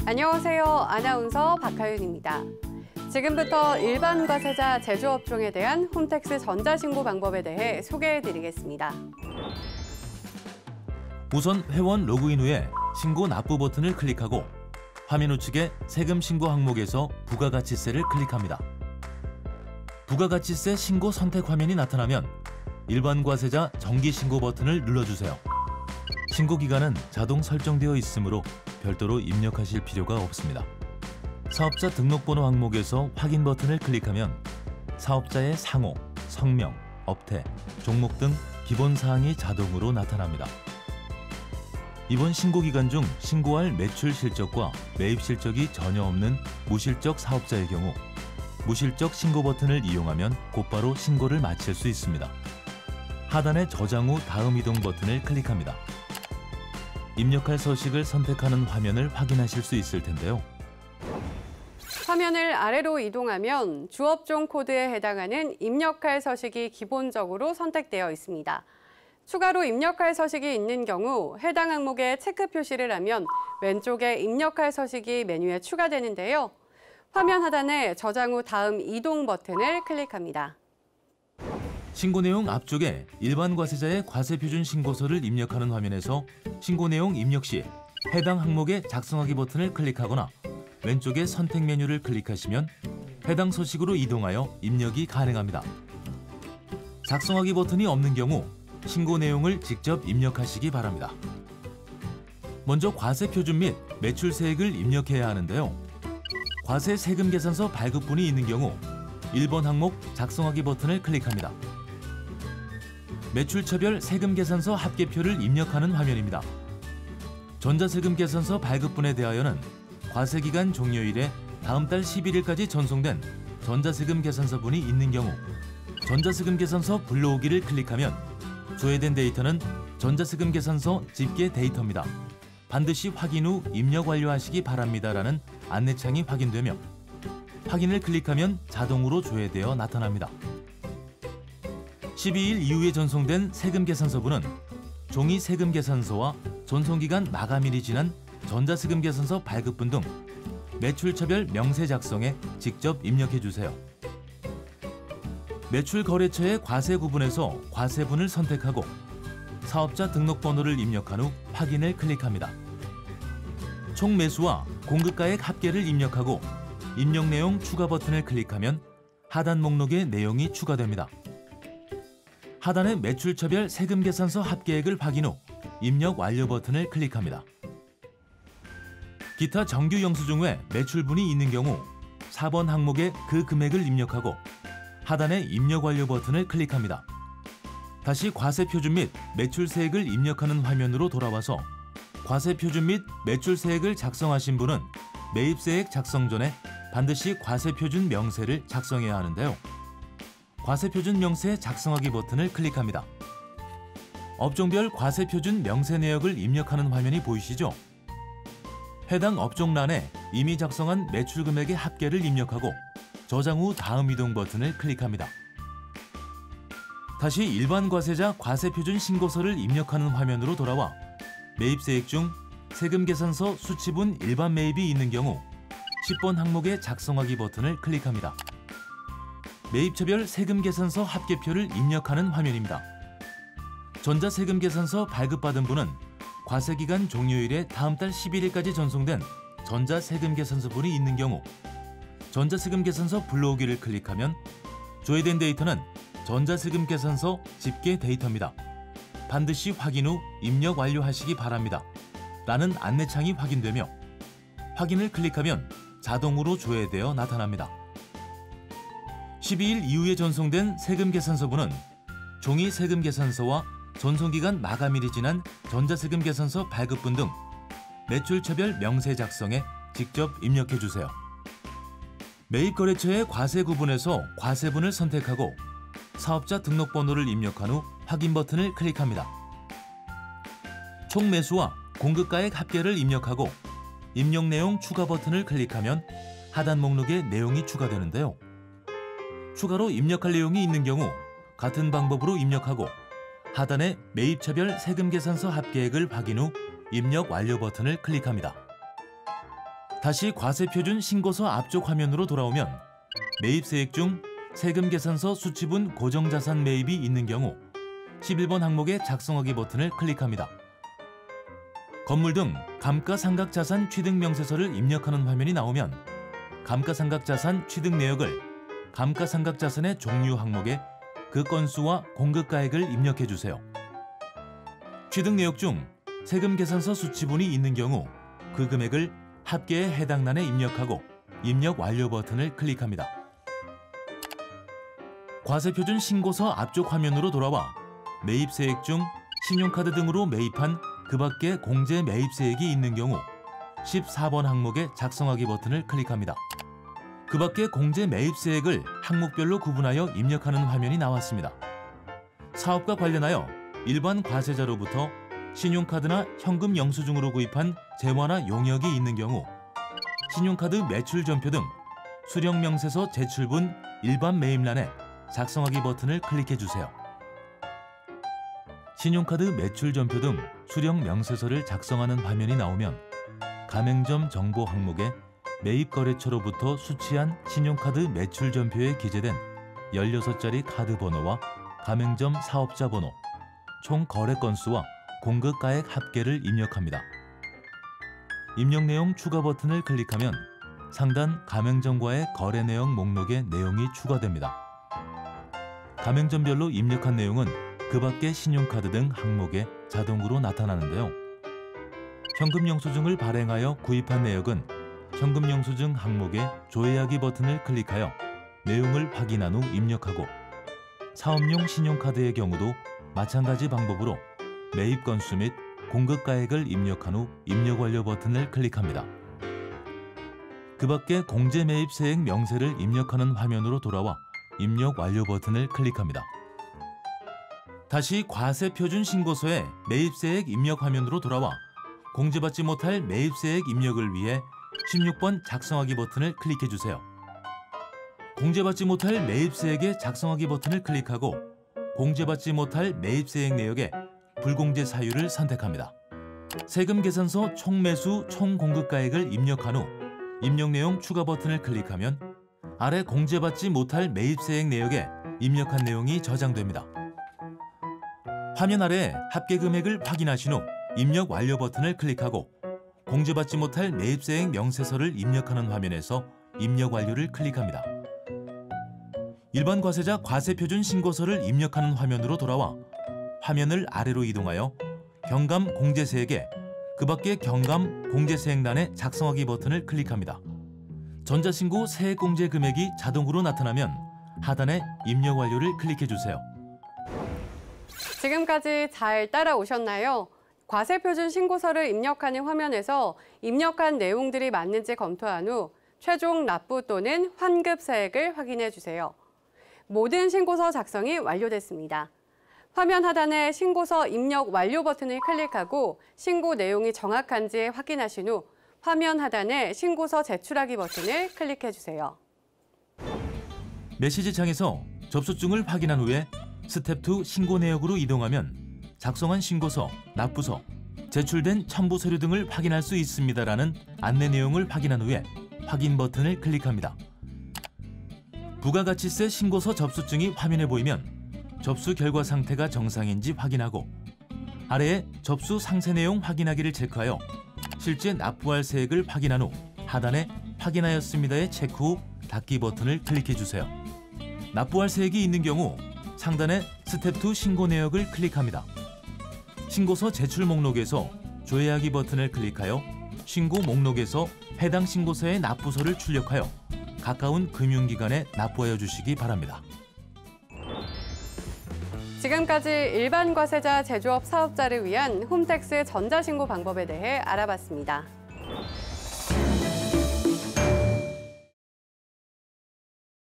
안녕하세요. 아나운서 박하윤입니다. 지금부터 일반 과세자 제조업종에 대한 홈택스 전자신고 방법에 대해 소개해드리겠습니다. 우선 회원 로그인 후에 신고 납부 버튼을 클릭하고 화면 우측에 세금 신고 항목에서 부가가치세를 클릭합니다. 부가가치세 신고 선택 화면이 나타나면 일반 과세자 정기 신고 버튼을 눌러주세요. 신고 기간은 자동 설정되어 있으므로 별도로 입력하실 필요가 없습니다. 사업자 등록번호 항목에서 확인 버튼을 클릭하면 사업자의 상호, 성명, 업태, 종목 등 기본 사항이 자동으로 나타납니다. 이번 신고 기간 중 신고할 매출 실적과 매입 실적이 전혀 없는 무실적 사업자의 경우 무실적 신고 버튼을 이용하면 곧바로 신고를 마칠 수 있습니다. 하단의 저장 후 다음 이동 버튼을 클릭합니다. 입력할 서식을 선택하는 화면을 확인하실 수 있을 텐데요. 화면을 아래로 이동하면 주업종 코드에 해당하는 입력할 서식이 기본적으로 선택되어 있습니다. 추가로 입력할 서식이 있는 경우 해당 항목에 체크 표시를 하면 왼쪽에 입력할 서식이 메뉴에 추가되는데요. 화면 하단에 저장 후 다음 이동 버튼을 클릭합니다. 신고 내용 앞쪽에 일반 과세자의 과세표준 신고서를 입력하는 화면에서 신고 내용 입력 시 해당 항목의 작성하기 버튼을 클릭하거나 왼쪽의 선택 메뉴를 클릭하시면 해당 서식으로 이동하여 입력이 가능합니다. 작성하기 버튼이 없는 경우 신고 내용을 직접 입력하시기 바랍니다. 먼저 과세표준 및 매출세액을 입력해야 하는데요. 과세 세금 계산서 발급분이 있는 경우 1번 항목 작성하기 버튼을 클릭합니다. 매출처별 세금 계산서 합계표를 입력하는 화면입니다. 전자세금 계산서 발급분에 대하여는 과세기간 종료일에 다음 달 11일까지 전송된 전자세금 계산서분이 있는 경우 전자세금 계산서 불러오기를 클릭하면 조회된 데이터는 전자세금 계산서 집계 데이터입니다. 반드시 확인 후 입력 완료하시기 바랍니다라는 안내창이 확인되며 확인을 클릭하면 자동으로 조회되어 나타납니다. 12일 이후에 전송된 세금 계산서분은 종이 세금 계산서와 전송기간 마감일이 지난 전자세금 계산서 발급분 등 매출처별 명세 작성에 직접 입력해 주세요. 매출 거래처의 과세 구분에서 과세분을 선택하고 사업자 등록번호를 입력한 후 확인을 클릭합니다. 총 매수와 공급가액 합계를 입력하고 입력 내용 추가 버튼을 클릭하면 하단 목록에 내용이 추가됩니다. 하단의 매출처별 세금 계산서 합계액을 확인 후 입력 완료 버튼을 클릭합니다. 기타 정규 영수증 외 매출분이 있는 경우 4번 항목에 그 금액을 입력하고 하단의 입력 완료 버튼을 클릭합니다. 다시 과세표준 및 매출세액을 입력하는 화면으로 돌아와서 과세표준 및 매출세액을 작성하신 분은 매입세액 작성 전에 반드시 과세표준 명세를 작성해야 하는데요. 과세표준 명세 작성하기 버튼을 클릭합니다. 업종별 과세표준 명세 내역을 입력하는 화면이 보이시죠? 해당 업종란에 이미 작성한 매출 금액의 합계를 입력하고 저장 후 다음 이동 버튼을 클릭합니다. 다시 일반 과세자 과세표준 신고서를 입력하는 화면으로 돌아와 매입세액 중 세금 계산서 수치분 일반 매입이 있는 경우 10번 항목의 작성하기 버튼을 클릭합니다. 매입처별 세금 계산서 합계표를 입력하는 화면입니다. 전자세금 계산서 발급받은 분은 과세기간 종료일에 다음 달 11일까지 전송된 전자세금 계산서분이 있는 경우 전자세금 계산서 불러오기를 클릭하면 조회된 데이터는 전자세금 계산서 집계 데이터입니다. 반드시 확인 후 입력 완료하시기 바랍니다. 라는 안내창이 확인되며 확인을 클릭하면 자동으로 조회되어 나타납니다. 12일 이후에 전송된 세금 계산서분은 종이 세금 계산서와 전송기간 마감일이 지난 전자세금 계산서 발급분 등 매출처별 명세 작성에 직접 입력해 주세요. 매입거래처의 과세 구분에서 과세분을 선택하고 사업자 등록번호를 입력한 후 확인 버튼을 클릭합니다. 총 매수와 공급가액 합계를 입력하고 입력 내용 추가 버튼을 클릭하면 하단 목록에 내용이 추가되는데요. 추가로 입력할 내용이 있는 경우 같은 방법으로 입력하고 하단의 매입차별 세금계산서 합계액을 확인 후 입력 완료 버튼을 클릭합니다. 다시 과세표준 신고서 앞쪽 화면으로 돌아오면 매입세액 중 세금계산서 수취분 고정자산 매입이 있는 경우 11번 항목의 작성하기 버튼을 클릭합니다. 건물 등 감가상각자산 취득명세서를 입력하는 화면이 나오면 감가상각자산 취득 내역을 감가상각자산의 종류 항목에 그 건수와 공급가액을 입력해 주세요. 취득 내역 중 세금계산서 수취분이 있는 경우 그 금액을 합계에 해당 란에 입력하고 입력 완료 버튼을 클릭합니다. 과세표준 신고서 앞쪽 화면으로 돌아와 매입세액 중 신용카드 등으로 매입한 그 밖에 공제 매입세액이 있는 경우 14번 항목의 작성하기 버튼을 클릭합니다. 그 밖에 공제 매입세액을 항목별로 구분하여 입력하는 화면이 나왔습니다. 사업과 관련하여 일반 과세자로부터 신용카드나 현금 영수증으로 구입한 재화나 용역이 있는 경우 신용카드 매출전표 등 수령명세서 제출분 일반 매입란에 작성하기 버튼을 클릭해주세요. 신용카드 매출전표 등 수령명세서를 작성하는 화면이 나오면 가맹점 정보 항목에 매입거래처로부터 수취한 신용카드 매출전표에 기재된 16자리 카드 번호와 가맹점 사업자 번호, 총 거래 건수와 공급가액 합계를 입력합니다. 입력 내용 추가 버튼을 클릭하면 상단 가맹점과의 거래 내용 목록에 내용이 추가됩니다. 가맹점별로 입력한 내용은 그 밖의 신용카드 등 항목에 자동으로 나타나는데요. 현금영수증을 발행하여 구입한 내역은 현금영수증 항목에 조회하기 버튼을 클릭하여 내용을 확인한 후 입력하고 사업용 신용카드의 경우도 마찬가지 방법으로 매입 건수 및 공급가액을 입력한 후 입력 완료 버튼을 클릭합니다. 그 밖에 공제 매입세액 명세를 입력하는 화면으로 돌아와 입력 완료 버튼을 클릭합니다. 다시 과세표준 신고서의 매입세액 입력 화면으로 돌아와 공제받지 못할 매입세액 입력을 위해 16번 작성하기 버튼을 클릭해주세요. 공제받지 못할 매입세액의 작성하기 버튼을 클릭하고 공제받지 못할 매입세액 내역의 불공제 사유를 선택합니다. 세금계산서 총매수 총공급가액을 입력한 후 입력 내용 추가 버튼을 클릭하면 아래 공제받지 못할 매입세액 내역에 입력한 내용이 저장됩니다. 화면 아래 합계 금액을 확인하신 후 입력 완료 버튼을 클릭하고 공제받지 못할 매입세액 명세서를 입력하는 화면에서 입력 완료를 클릭합니다. 일반 과세자 과세표준 신고서를 입력하는 화면으로 돌아와 화면을 아래로 이동하여 경감 공제세액에 그 밖의 경감 공제세액란에 작성하기 버튼을 클릭합니다. 전자신고 세액공제 금액이 자동으로 나타나면 하단에 입력 완료를 클릭해주세요. 지금까지 잘 따라오셨나요? 과세표준 신고서를 입력하는 화면에서 입력한 내용들이 맞는지 검토한 후 최종 납부 또는 환급세액을 확인해 주세요. 모든 신고서 작성이 완료됐습니다. 화면 하단에 신고서 입력 완료 버튼을 클릭하고 신고 내용이 정확한지 확인하신 후 화면 하단에 신고서 제출하기 버튼을 클릭해 주세요. 메시지 창에서 접수증을 확인한 후에 스텝 2 신고 내역으로 이동하면 작성한 신고서, 납부서, 제출된 첨부 서류 등을 확인할 수 있습니다라는 안내 내용을 확인한 후에 확인 버튼을 클릭합니다. 부가가치세 신고서 접수증이 화면에 보이면 접수 결과 상태가 정상인지 확인하고 아래에 접수 상세 내용 확인하기를 체크하여 실제 납부할 세액을 확인한 후 하단에 확인하였습니다의 체크 후 닫기 버튼을 클릭해주세요. 납부할 세액이 있는 경우 상단의 스텝 2 신고 내역을 클릭합니다. 신고서 제출 목록에서 조회하기 버튼을 클릭하여 신고 목록에서 해당 신고서의 납부서를 출력하여 가까운 금융기관에 납부하여 주시기 바랍니다. 지금까지 일반 과세자 제조업 사업자를 위한 홈택스 전자신고 방법에 대해 알아봤습니다.